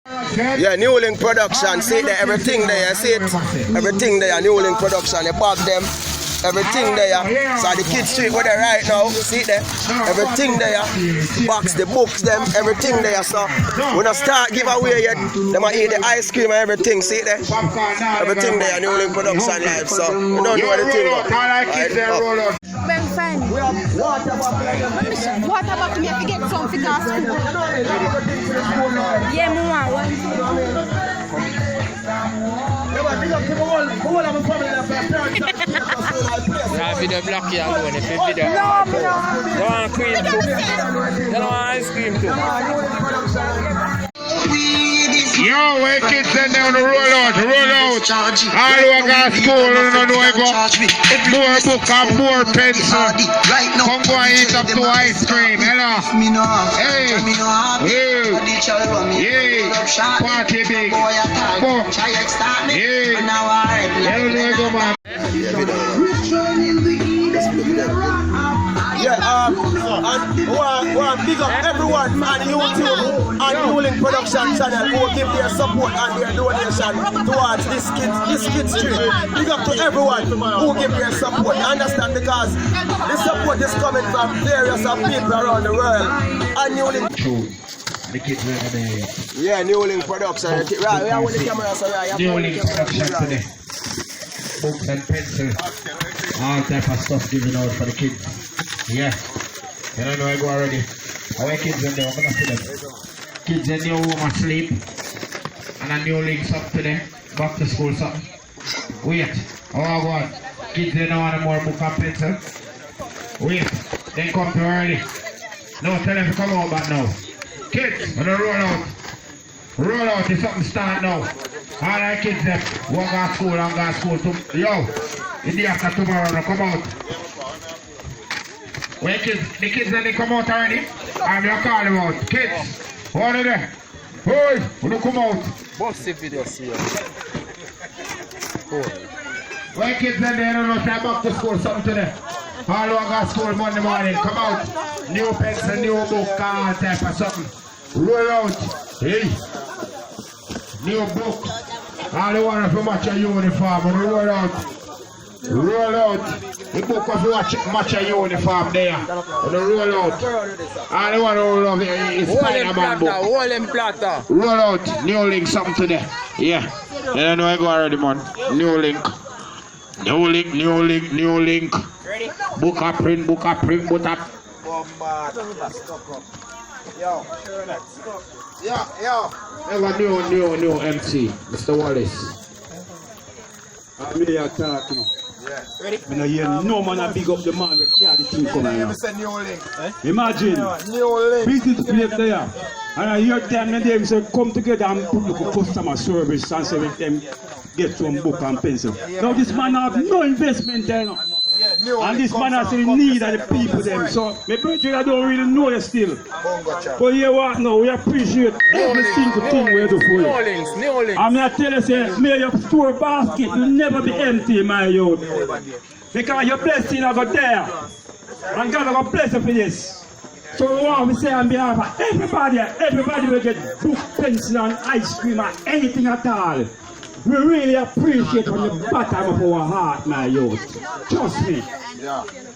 Yeah, New Link Production, see there, everything there, see it? Everything there, New Link Production, you bag them, everything there. So the kids street where they right now, see there? Everything there, box, the books, them, everything there. So when I start give away yet, they might eat the ice cream and everything, see there? Everything there, New Link Production live, so you don't know anything about. Ben fine. Water bottle, me have to get some for school. Yeah, me want one. Video block you alone if you video. No, me no. You want cream too? You don't want ice cream too? Yo, where kids send down the roll out. All who got school, don't know where go. More book and more pencil. Come go and eat up to ice cream, hello. Hey, yeah, party big. Yeah, and want big up everyone on YouTube and New Link Production channel who give their support and their donation towards this kids trip. Big up to everyone who give their support. You understand, because the support is coming from various people around the world. And New Link. The kids over there. Yeah, New Link Production. Right, we have the camera, so yeah. New Link Production today. Books and pencils. All type of stuff given out for the kids. Yeah. You don't know I go already. Our kids in there, I'm gonna see them. Kids in new room asleep. And a New Link's up today. Back to school something. Wait. Oh God. Kids in there want more book and pencil. Wait. They come too early. No, tell them to come out back now. Kids, when they roll out. Roll out, if something start now. All our kids them, one go to school, one go to school. Yo, in the after tomorrow, now come out. When the kids then they come out already, I'm going to call them out. Kids, what are they? Hey, when you come out. Boss the video, see you. When kids then they don't know, say back to school, something to them. All who go to school Monday morning, come out. New pencil, new book, all type of something. Roll out. Hey. New book. All the one to match a uniform. And roll out. Roll out. The book of match a uniform there. And roll out. All the one who love is Spider-Man book. Wall and platter. Roll out. New Link something today. Yeah. You don't know I go already, man. New Link. New Link, New Link, New Link. Ready? Book up, print, book up, print, book up. Yo. Ever new MC, Mr. Wallace. I'm here talking. Yeah. Ready? I know hear no man a big up the man with carry the thing coming here. New Link. Imagine, New Link. business place there. And I hear them and them say come together and put the customer service and say with them get some book and pencil. Now this man have no investment there. No. And this man has the need of the people them. So my brother I don't really know you still. But you what now, we appreciate every single thing we do for you. New Links, New Links. I'm going to tell you, say, may your store basket will never be empty, my youth. Because your blessing will go there. And God will bless you for this. So we want to say on behalf of everybody will get book, pencil and ice cream or anything at all. We really appreciate from the bottom of our heart, my youth. Trust me.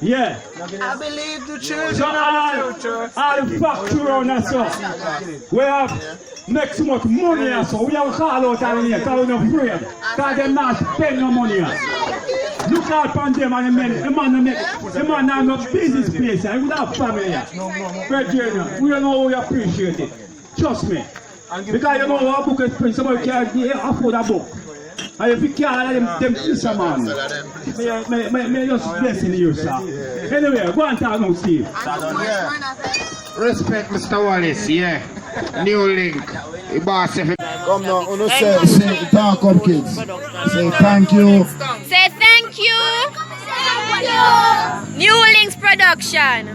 Yeah. I believe the children So all the factory around us, so we have make so much money, so we have call out on here, because we're not afraid. Because they're not spend no money. Look out on them and the man have no business place, and we don't have family here. Virginia, we don't know we appreciate it. Trust me. Because you know our book is print, somebody can't afford a book. And if you can't, them fisherman. May just blessing you, sir. Anyway, go and talk now, Steve. Respect Mr. Wallace, yeah. New Link. The boss if Come now, uno say talk up kids. Say thank you. Say thank you. New Links Production.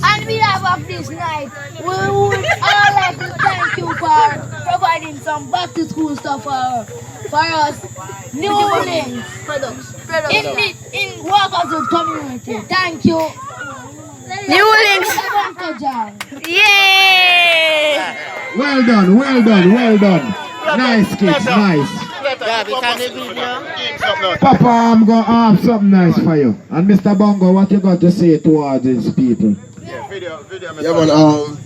On behalf of this night, we would all like to thank you for providing some back to school stuff for us. New Links in Walkerswood community. Thank you. New links. Yeah. Well done, well done, well done. Nice kids, nice. Papa, I'm going to have something nice for you. And Mr. Bongo, what you got to say towards these people? Yeah, man,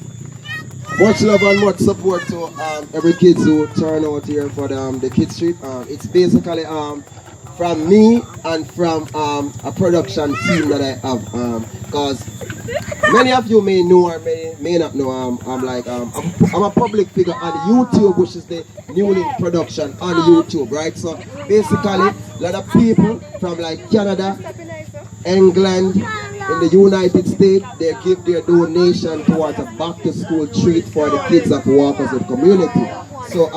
much love and much support to every kids who turn out here for the Kids Street. It's basically from me and from a production team that I have. Because many of you may know or may not know. I'm a public figure on YouTube, which is the New Link production on YouTube, right? So basically, a lot of people from like Canada, England, in the United States, they give their donation towards a back-to-school treat for the kids of Walkers of Community. So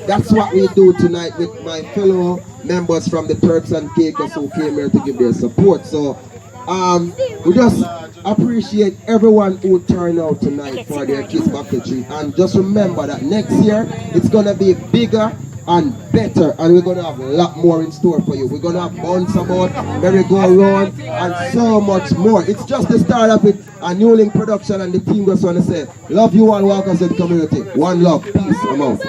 that's what we do tonight with my fellow members from the Turks and Caicos who came here to give their support. So we just appreciate everyone who turned out tonight for their kids back to treat. And just remember that next year it's gonna be bigger and better, and we're going to have a lot more in store for you. We're going to have bounce about, merry-go-round, and so much more. It's just the start of it, a New Link production, and the team just want to say, love you all, Walkers in the community. One love, peace, I'm out.